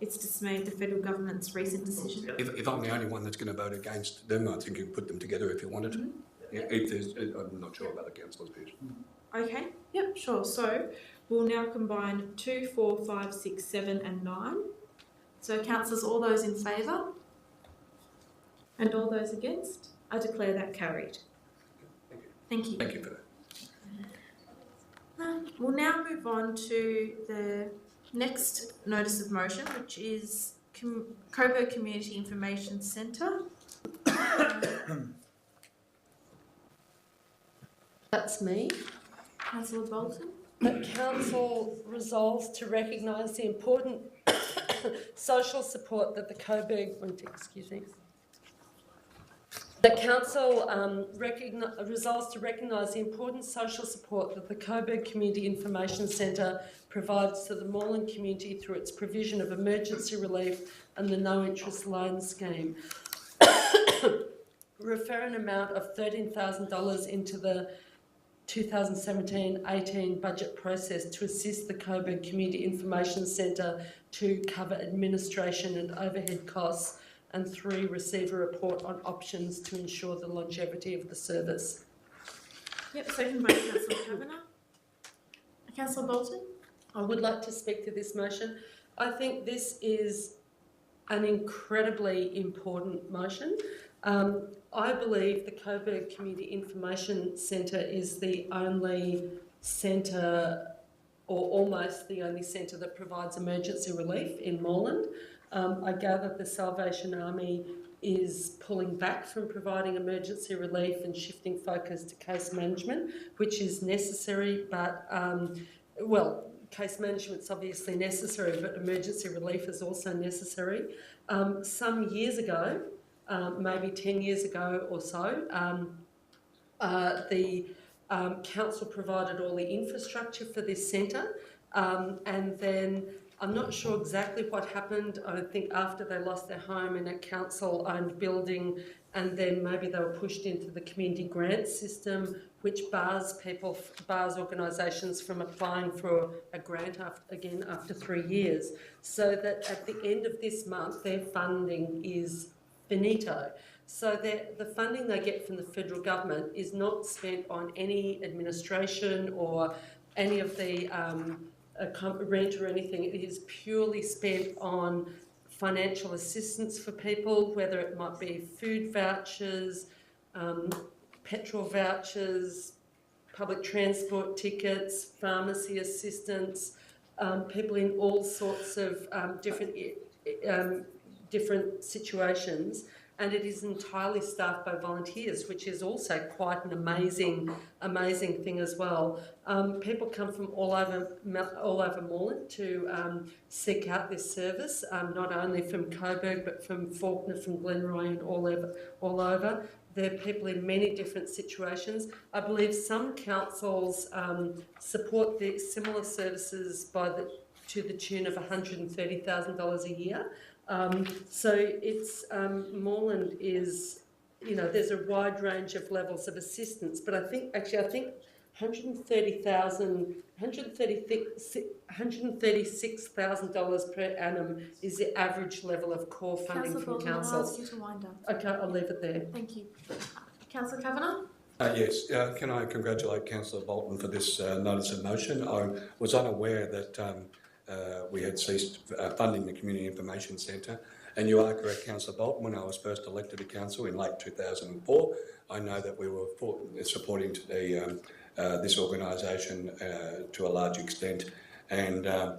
it's dismayed the federal government's recent decision. If I'm the only one that's going to vote against them, I think you can put them together if you wanted to. Yeah, I'm not sure about the councillor's views. Okay, yep, sure. So we'll now combine 2, 4, 5, 6, 7 and 9. So councillors, all those in favour? And all those against? I declare that carried. Thank you. Thank you. Thank you for that. We'll now move on to the next notice of motion, which is Coburg Community Information Centre. That's me. Councillor Bolton. The council resolves to recognise the important social support that the Coburg, The council resolves to recognise the important social support that the Coburg Community Information Centre provides to the Moreland community through its provision of emergency relief and the no interest loan scheme. Refer an amount of $13,000 into the 2017-18 budget process to assist the Coburg Community Information Centre to cover administration and overhead costs, and 3, receive a report on options to ensure the longevity of the service. Yep, second by Councillor Kavanagh. Councillor Bolton? I would like to speak to this motion. I think this is an incredibly important motion. I believe the Coburg Community Information Centre is the only centre, or almost the only centre, that provides emergency relief in Moreland. I gather the Salvation Army is pulling back from providing emergency relief and shifting focus to case management, which is necessary, but, case management's obviously necessary, but emergency relief is also necessary. Some years ago, maybe 10 years ago or so, the council provided all the infrastructure for this centre, and then I'm not sure exactly what happened. I think after they lost their home in a council-owned building, and then maybe they were pushed into the community grant system, which bars organisations from applying for a grant after 3 years. So that at the end of this month, their funding is finito. So the funding they get from the federal government is not spent on any administration or any of the rent or anything. It is purely spent on financial assistance for people, whether it might be food vouchers, petrol vouchers, public transport tickets, pharmacy assistance, people in all sorts of different situations, and it is entirely staffed by volunteers, which is also quite an amazing thing as well. People come from all over Moreland to seek out this service, not only from Coburg but from Fawkner, from Glenroy, and all over. There are people in many different situations. I believe some councils support the similar services to the tune of $130,000 a year. So it's Moreland is, there's a wide range of levels of assistance, but I think $136,000 per annum is the average level of core funding from councils. I'll ask you to wind up. Okay, I'll leave it there. Thank you. Councillor Kavanagh? Yes, can I congratulate Councillor Bolton for this notice of motion? I was unaware that we had ceased funding the Community Information Centre, and you are correct, Councillor Bolton. When I was first elected to council in late 2004, I know that we were supporting this organisation to a large extent, and I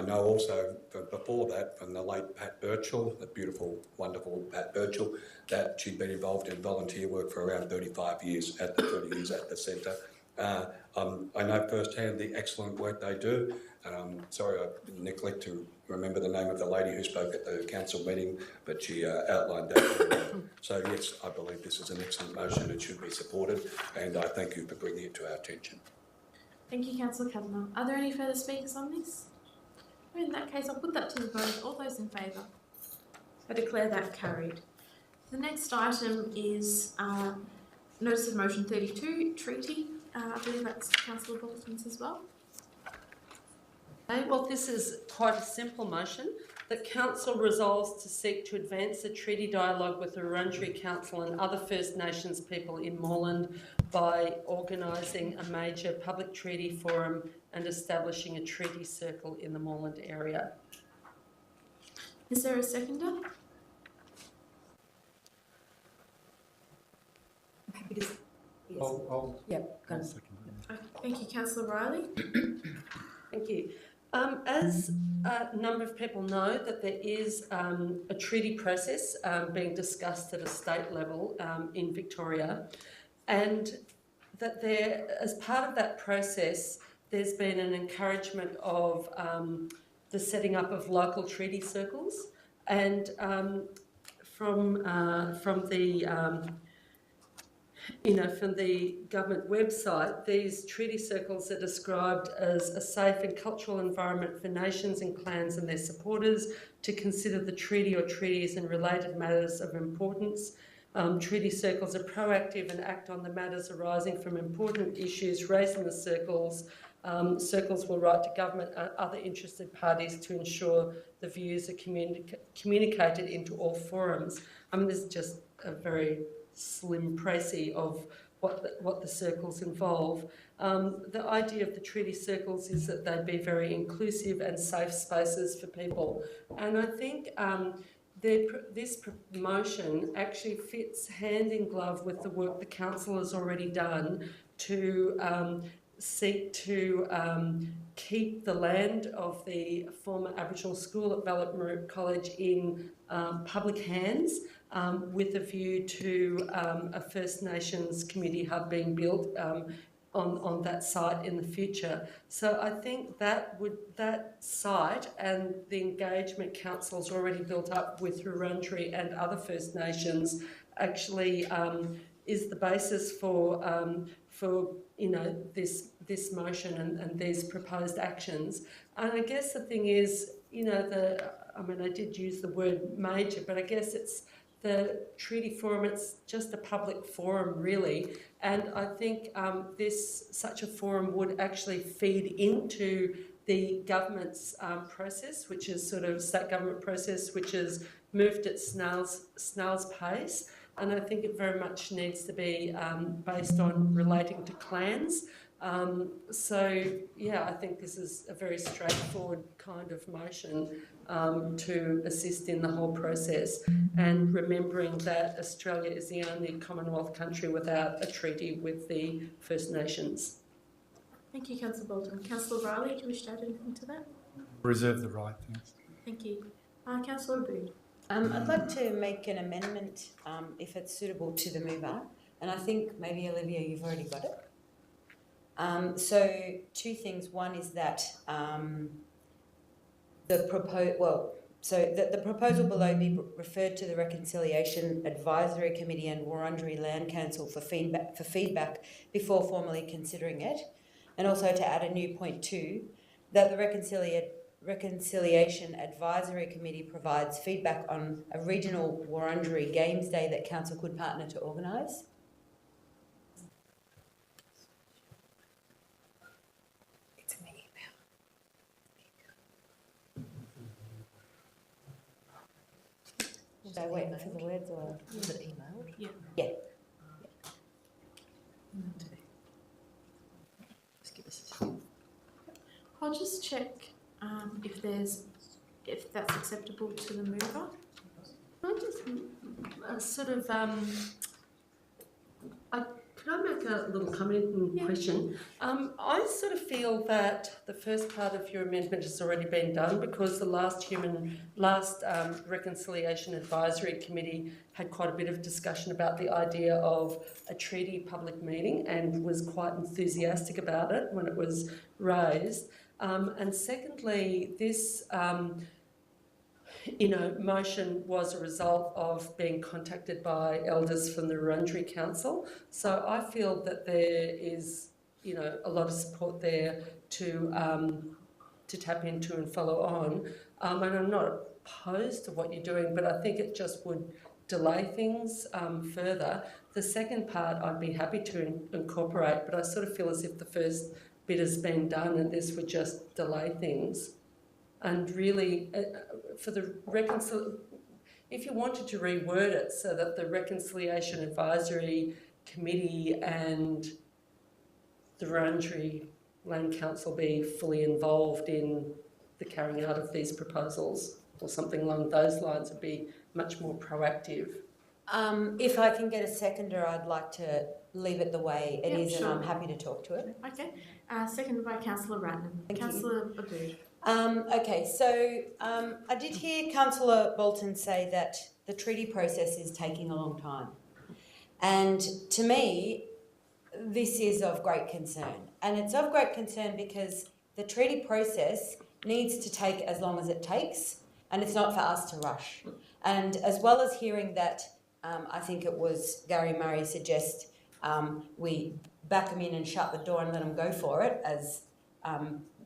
know also before that from the late Pat Birchall, the beautiful, wonderful Pat Birchall, that she'd been involved in volunteer work for around 30 years at the centre. I know firsthand the excellent work they do. Sorry, I neglect to remember the name of the lady who spoke at the council meeting, but she outlined that. So yes, I believe this is an excellent motion. It should be supported, and I thank you for bringing it to our attention. Thank you, Councillor Kavanagh. Are there any further speakers on this? In that case, I'll put that to the vote. All those in favour? I declare that carried. The next item is Notice of Motion 32, Treaty. I believe that's Councillor Bolton's as well. Okay, well, this is quite a simple motion. That Council resolves to seek to advance a treaty dialogue with the Wurundjeri Council and other First Nations people in Moreland by organising a major public treaty forum and establishing a treaty circle in the Moreland area. Is there a seconder? I'm happy to. Yes. I'll Yeah, go on. second that. Okay, thank you, Councillor Riley. Thank you. As a number of people know, that there is a treaty process being discussed at a state level in Victoria, and that there, as part of that process, there's been an encouragement of the setting up of local treaty circles, and from the government website, these treaty circles are described as a safe and cultural environment for nations and clans and their supporters to consider the treaty or treaties and related matters of importance. Treaty circles are proactive and act on the matters arising from important issues raised in the circles. Circles will write to government and other interested parties to ensure the views are communicated into all forums. I mean, this is just a very slim précis of what the circles involve. The idea of the treaty circles is that they'd be very inclusive and safe spaces for people. And I think this motion actually fits hand in glove with the work the council has already done to seek to keep the land of the former Aboriginal school at Ballarat College in public hands, with a view to a First Nations community hub being built on that site in the future. So I think that site and the engagement council's already built up with Wurundjeri and other First Nations actually is the basis for this motion and these proposed actions. And I guess the thing is, I did use the word major, but I guess it's the treaty forum. It's just a public forum, really. And I think such a forum would actually feed into the government's process, which is sort of state government process, which is moved at snail's pace. And I think it very much needs to be based on relating to clans. I think this is a very straightforward kind of motion to assist in the whole process, and remembering that Australia is the only Commonwealth country without a treaty with the First Nations. Thank you, Councillor Bolton. Councillor Riley, do you wish to add anything to that? Reserve the right, thanks. Thank you. Councillor Abood. I'd like to make an amendment, if it's suitable to the mover, and I think maybe Olivia, you've already got it. So two things. One is that the proposal below be referred to the Reconciliation Advisory Committee and Wurundjeri Land Council for feedback before formally considering it, and also to add a new point 2, that the Reconciliation Advisory Committee provides feedback on a regional Wurundjeri Games Day that Council could partner to organise. It's an email. Should I wait for the words or? Was it emailed? Yeah. Yeah. Just give us a second. I'll just check if that's acceptable to the mover. I just could I make a little comment and question? I sort of feel that the first part of your amendment has already been done, because the last Reconciliation Advisory Committee had quite a bit of discussion about the idea of a treaty public meeting and was quite enthusiastic about it when it was raised. And secondly, this motion was a result of being contacted by elders from the Wurundjeri Council. So I feel that there is, a lot of support there to tap into and follow on. And I'm not opposed to what you're doing, but I think it just would delay things further. The second part I'd be happy to incorporate, but I sort of feel as if the first bit has been done and this would just delay things. And really, for the if you wanted to reword it so that the Reconciliation Advisory Committee and the Wurundjeri Land Council be fully involved in the carrying out of these proposals, or something along those lines, would be much more proactive. If I can get a seconder, I'd like to leave it the way it is, sure. and I'm happy to talk to it. Okay. Seconded by Councillor Ratnam. Thank you. Councillor Abood. Okay, so I did hear Councillor Bolton say that the treaty process is taking a long time. And to me, this is of great concern. And it's of great concern because the treaty process needs to take as long as it takes, and it's not for us to rush. And as well as hearing that, I think it was Gary Murray suggest we back them in and shut the door and let them go for it, as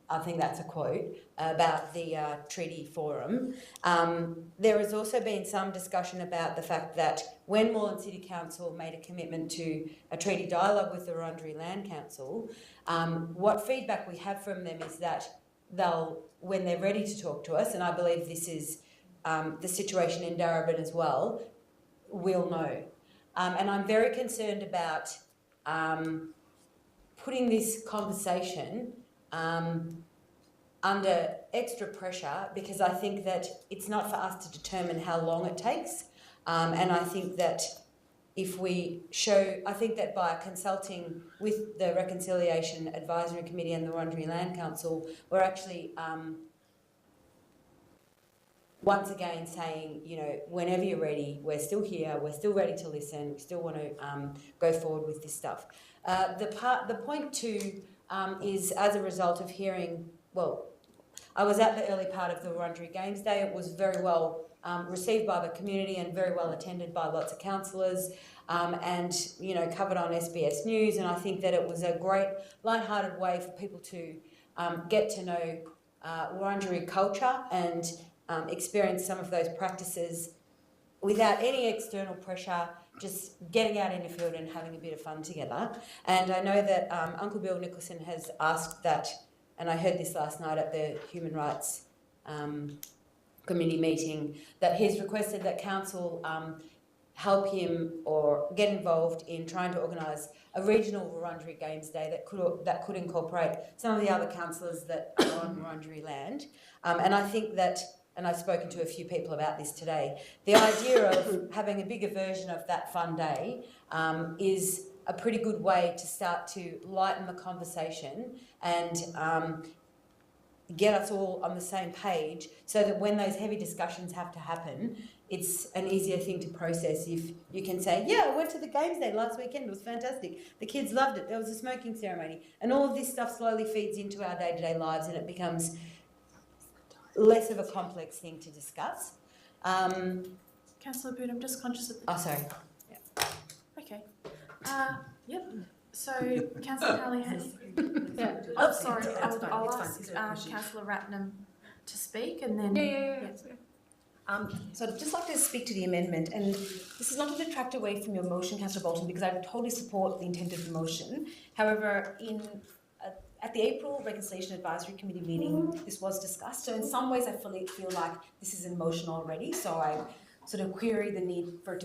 I think that's a quote about the treaty forum. There has also been some discussion about the fact that when Moreland City Council made a commitment to a treaty dialogue with the Wurundjeri Land Council, what feedback we have from them is that they'll, when they're ready to talk to us, and I believe this is the situation in Darebin as well, we'll know. And I'm very concerned about putting this conversation under extra pressure, because I think that it's not for us to determine how long it takes. And I think that if we show, I think that by consulting with the Reconciliation Advisory Committee and the Wurundjeri Land Council, we're actually once again saying, you know, whenever you're ready, we're still here, we're still ready to listen, we still want to go forward with this stuff. The point two is as a result of hearing, well, I was at the early part of the Wurundjeri Games Day. It was very well received by the community and very well attended by lots of councillors, and, you know, covered on SBS News. And I think that it was a great lighthearted way for people to get to know Wurundjeri culture and experience some of those practices without any external pressure, just getting out in the field and having a bit of fun together. And I know that Uncle Bill Nicholson has asked that, and I heard this last night at the Human Rights Committee meeting, that he's requested that Council help him or get involved in trying to organise a regional Wurundjeri Games Day that could incorporate some of the other councillors that are on Wurundjeri land. And I think that, and I've spoken to a few people about this today, the idea of having a bigger version of that fun day is a pretty good way to start to lighten the conversation and get us all on the same page, so that when those heavy discussions have to happen, it's an easier thing to process if you can say, yeah, I went to the Games Day last weekend, it was fantastic, the kids loved it, there was a smoking ceremony, and all of this stuff slowly feeds into our day-to-day lives and it becomes less of a complex thing to discuss. Councillor Abood, I'm just conscious of the... Oh, sorry. Okay. Yep. So, Councillor Halley has... Yeah. Oh, sorry. It's fine. I'll It's ask fine. Councillor Ratnam to speak, and then... Yeah. So I'd just like to speak to the amendment, and this is not to detract away from your motion, Councillor Bolton, because I would totally support the intent of the motion. However, at the April Reconciliation Advisory Committee meeting, this was discussed. So in some ways, I feel like this is in motion already. So I sort of query the need for it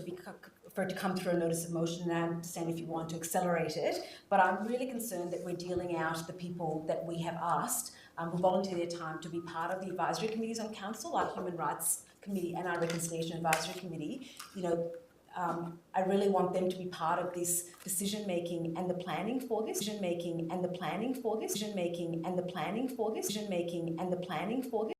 to come through a notice of motion, and I understand if you want to accelerate it. But I'm really concerned that we're dealing out the people that we have asked who volunteer their time to be part of the advisory committees on council, our Human Rights Committee and our Reconciliation Advisory Committee. You know, I really want them to be part of this decision making and the planning for this. Decision making and the planning for this. Decision making and the planning for this. Decision making and the planning for this.